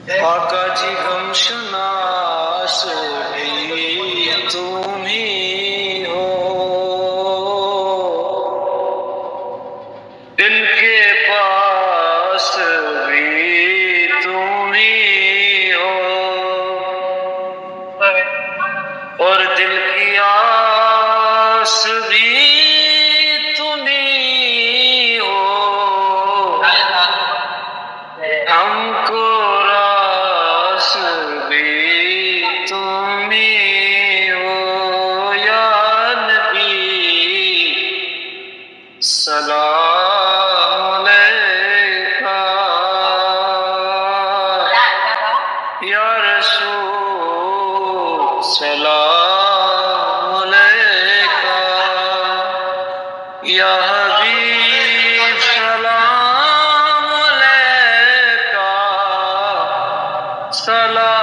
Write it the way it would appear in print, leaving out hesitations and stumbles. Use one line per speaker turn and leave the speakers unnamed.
آقا جی غم شناس بھی تم ہی ہو، دل کے پاس بھی تم ہی ہو، اور دل کی آس بھی تم ہی ہو، ہم کو راس بھی تم ہی ہو، یا نبی سلام علیکہ، یا رسول سلام علیکہ، یا حبیب سلام علیکہ، سلام